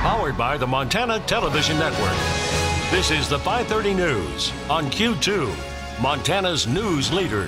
Powered by the Montana Television Network. This is the 5:30 News on Q2, Montana's news leader.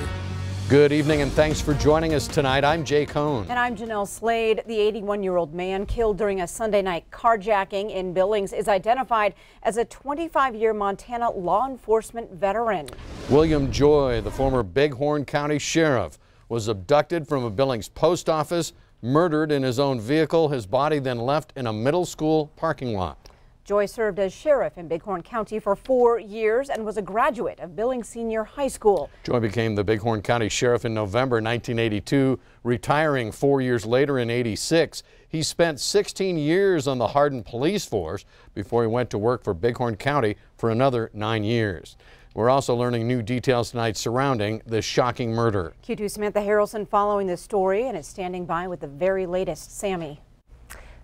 Good evening and thanks for joining us tonight. I'm Jay Cohn. And I'm Jeanelle Slade. The 81-year-old man killed during a Sunday night carjacking in Billings is identified as a 25-year Montana law enforcement veteran. William Joy, the former Bighorn County Sheriff, was abducted from a Billings post office, murdered in his own vehicle, his body then left in a middle school parking lot. Joy served as sheriff in Bighorn County for 4 years and was a graduate of Billings Senior High School. Joy became the Bighorn County Sheriff in November 1982, retiring 4 years later in '86. He spent 16 years on the Hardin Police Force before he went to work for Bighorn County for another 9 years. We're also learning new details tonight surrounding this shocking murder. Q2 Samantha Harrelson following this story and is standing by with the very latest. Sammy.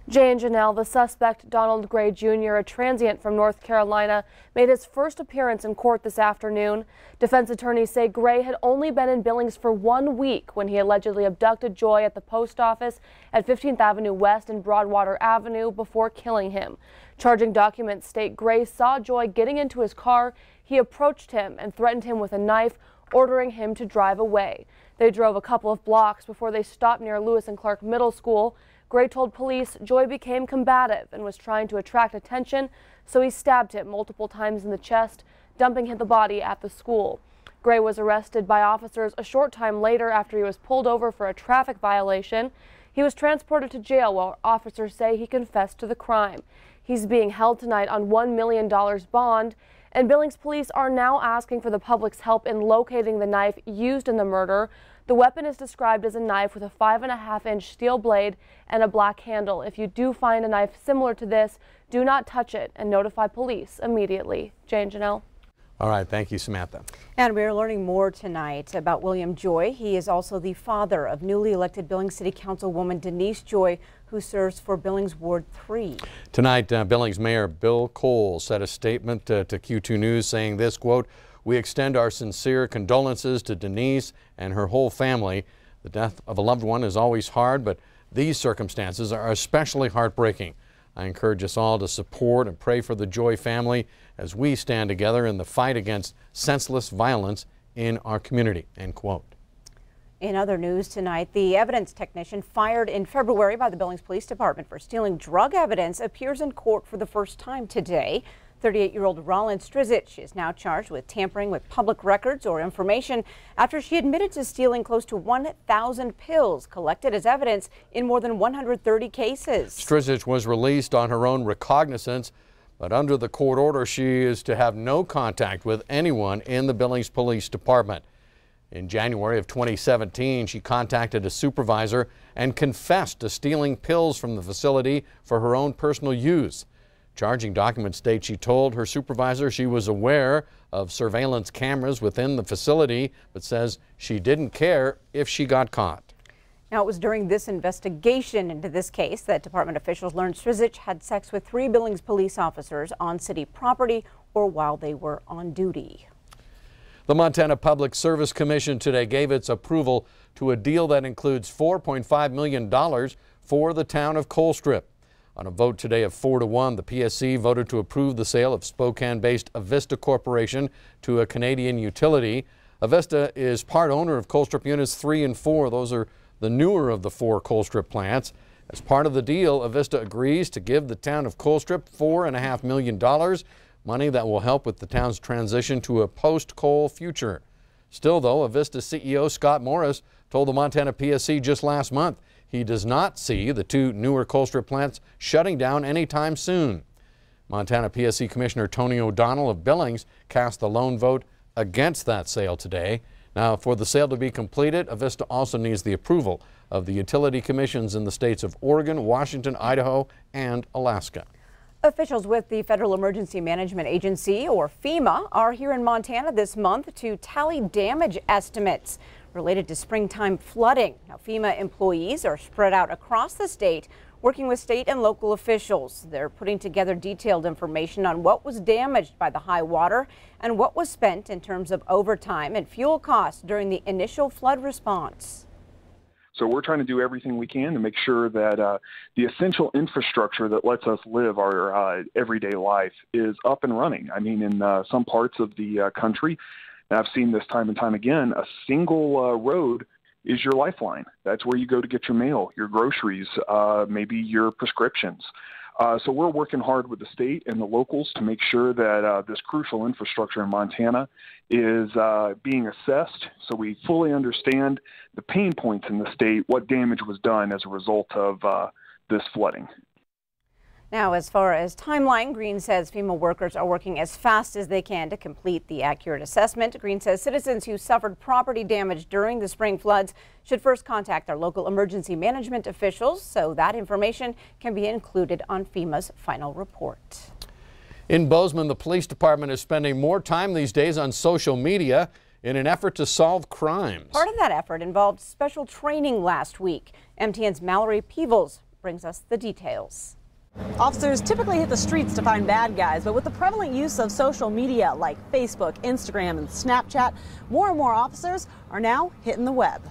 Jay and Jeanelle, the suspect, Donald Gray Jr., a transient from North Carolina, made his first appearance in court this afternoon. Defense attorneys say Gray had only been in Billings for 1 week when he allegedly abducted Joy at the post office at 15th Avenue West and Broadwater Avenue before killing him. Charging documents state Gray saw Joy getting into his car. He approached him and threatened him with a knife, ordering him to drive away. They drove a couple of blocks before they stopped near Lewis and Clark Middle School. Gray told police Joy became combative and was trying to attract attention, so he stabbed him multiple times in the chest, dumping the body at the school. Gray was arrested by officers a short time later after he was pulled over for a traffic violation. He was transported to jail where officers say he confessed to the crime. He's being held tonight on $1 million bond, and Billings police are now asking for the public's help in locating the knife used in the murder. The weapon is described as a knife with a 5.5-inch steel blade and a black handle. If you do find a knife similar to this, do not touch it and notify police immediately. Jay and Jeanelle. All right, thank you, Samantha. And we're learning more tonight about William Joy. He is also the father of newly elected Billings City Councilwoman Denise Joy, who serves for Billings Ward 3. Tonight, Billings Mayor Bill Cole said a statement to Q2 News saying this, quote, "We extend our sincere condolences to Denise and her whole family. The death of a loved one is always hard, but these circumstances are especially heartbreaking. I encourage us all to support and pray for the Joy family as we stand together in the fight against senseless violence in our community," end quote. In other news tonight, the evidence technician fired in February by the Billings Police Department for stealing drug evidence appears in court for the first time today. 38-year-old Rollin Strizich is now charged with tampering with public records or information after she admitted to stealing close to 1,000 pills collected as evidence in more than 130 cases. Strizich was released on her own recognizance, but under the court order, she is to have no contact with anyone in the Billings Police Department. In January of 2017, she contacted a supervisor and confessed to stealing pills from the facility for her own personal use. Charging documents state she told her supervisor she was aware of surveillance cameras within the facility, but says she didn't care if she got caught. Now, it was during this investigation into this case that department officials learned Strizich had sex with 3 Billings police officers on city property or while they were on duty. The Montana Public Service Commission today gave its approval to a deal that includes $4.5 million for the town of Colstrip. On a vote today of 4-1, the PSC voted to approve the sale of Spokane-based Avista Corporation to a Canadian utility. Avista is part owner of Colstrip Units 3 and 4. Those are the newer of the 4 Colstrip plants. As part of the deal, Avista agrees to give the town of Colstrip $4.5 million, money that will help with the town's transition to a post-coal future. Still, though, Avista CEO Scott Morris told the Montana PSC just last month he does not see the 2 newer Colstrip plants shutting down anytime soon. Montana PSC Commissioner Tony O'Donnell of Billings cast the lone vote against that sale today. Now, for the sale to be completed, Avista also needs the approval of the utility commissions in the states of Oregon, Washington, Idaho, and Alaska. Officials with the Federal Emergency Management Agency, or FEMA, are here in Montana this month to tally damage estimates related to springtime flooding. Now, FEMA employees are spread out across the state, working with state and local officials. They're putting together detailed information on what was damaged by the high water and what was spent in terms of overtime and fuel costs during the initial flood response. So we're trying to do everything we can to make sure that the essential infrastructure that lets us live our everyday life is up and running. I mean, in some parts of the country, and I've seen this time and time again, a single road is your lifeline. That's where you go to get your mail, your groceries, maybe your prescriptions. So we're working hard with the state and the locals to make sure that this crucial infrastructure in Montana is being assessed so we fully understand the pain points in the state, what damage was done as a result of this flooding. Now, as far as timeline, Green says FEMA workers are working as fast as they can to complete the accurate assessment. Green says citizens who suffered property damage during the spring floods should first contact their local emergency management officials so that information can be included on FEMA's final report. In Bozeman, the police department is spending more time these days on social media in an effort to solve crimes. Part of that effort involved special training last week. MTN's Mallory Peebles brings us the details. Officers typically hit the streets to find bad guys, but with the prevalent use of social media like Facebook, Instagram, and Snapchat, more and more officers are now hitting the web.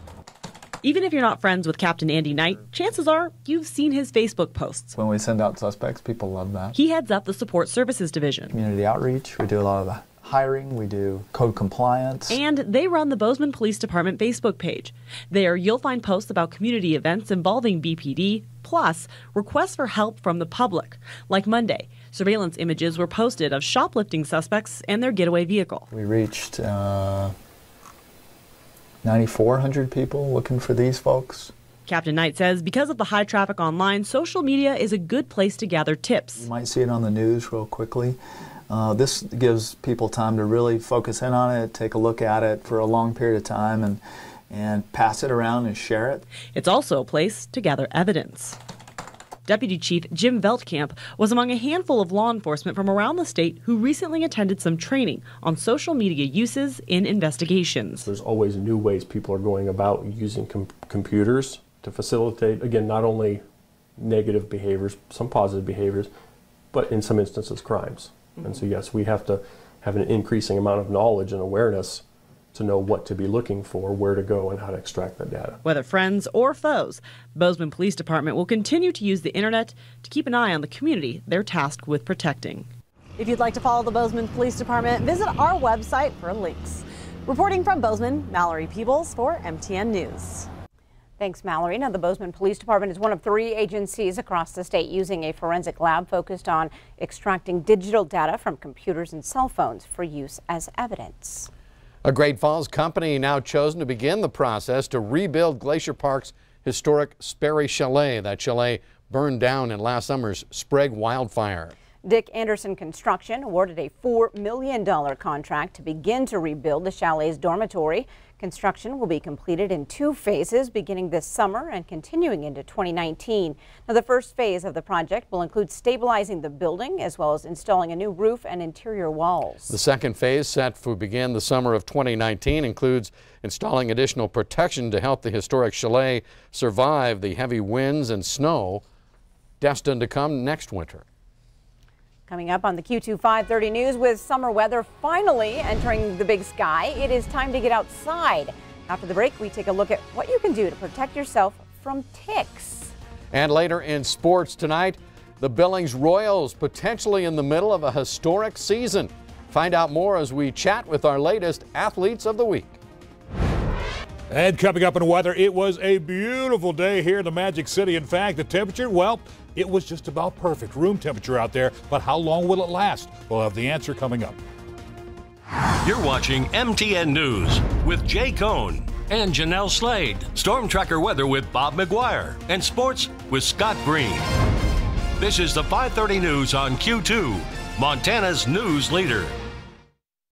Even if you're not friends with Captain Andy Knight, chances are you've seen his Facebook posts. When we send out suspects, people love that. He heads up the Support Services Division. Community outreach, we do a lot of the hiring, we do code compliance. And they run the Bozeman Police Department Facebook page. There you'll find posts about community events involving BPD, plus requests for help from the public. Like Monday, surveillance images were posted of shoplifting suspects and their getaway vehicle. We reached 9,400 people looking for these folks. Captain Knight says because of the high traffic online, social media is a good place to gather tips. You might see it on the news real quickly. This gives people time to really focus in on it, take a look at it for a long period of time, and pass it around and share it. It's also a place to gather evidence. Deputy Chief Jim Veldkamp was among a handful of law enforcement from around the state who recently attended some training on social media uses in investigations. There's always new ways people are going about using computers to facilitate, again, not only negative behaviors, some positive behaviors, but in some instances crimes. And so yes, we have to have an increasing amount of knowledge and awareness to know what to be looking for, where to go, and how to extract that data. Whether friends or foes, Bozeman Police Department will continue to use the internet to keep an eye on the community they're tasked with protecting. If you'd like to follow the Bozeman Police Department, visit our website for links. Reporting from Bozeman, Mallory Peebles for MTN News. Thanks, Mallory. Now, the Bozeman Police Department is one of 3 agencies across the state using a forensic lab focused on extracting digital data from computers and cell phones for use as evidence. A Great Falls company now chosen to begin the process to rebuild Glacier Park's historic Sperry Chalet. That chalet burned down in last summer's Sprague wildfire. Dick Anderson Construction awarded a $4 million contract to begin to rebuild the chalet's dormitory. Construction will be completed in 2 phases beginning this summer and continuing into 2019. Now, the first phase of the project will include stabilizing the building as well as installing a new roof and interior walls. The second phase, set to begin the summer of 2019, includes installing additional protection to help the historic chalet survive the heavy winds and snow destined to come next winter. Coming up on the Q2 530 News, with summer weather finally entering the big sky, it is time to get outside. After the break, we take a look at what you can do to protect yourself from ticks. And later in sports tonight, the Billings Royals potentially in the middle of a historic season. Find out more as we chat with our latest athletes of the week. And coming up in weather, it was a beautiful day here in the Magic City. In fact, the temperature, well, it was just about perfect. Room temperature out there, but how long will it last? We'll have the answer coming up. You're watching MTN News with Jay Cohn and Jeanelle Slade. Storm Tracker weather with Bob McGuire and sports with Scott Green. This is the 530 News on Q2, Montana's news leader.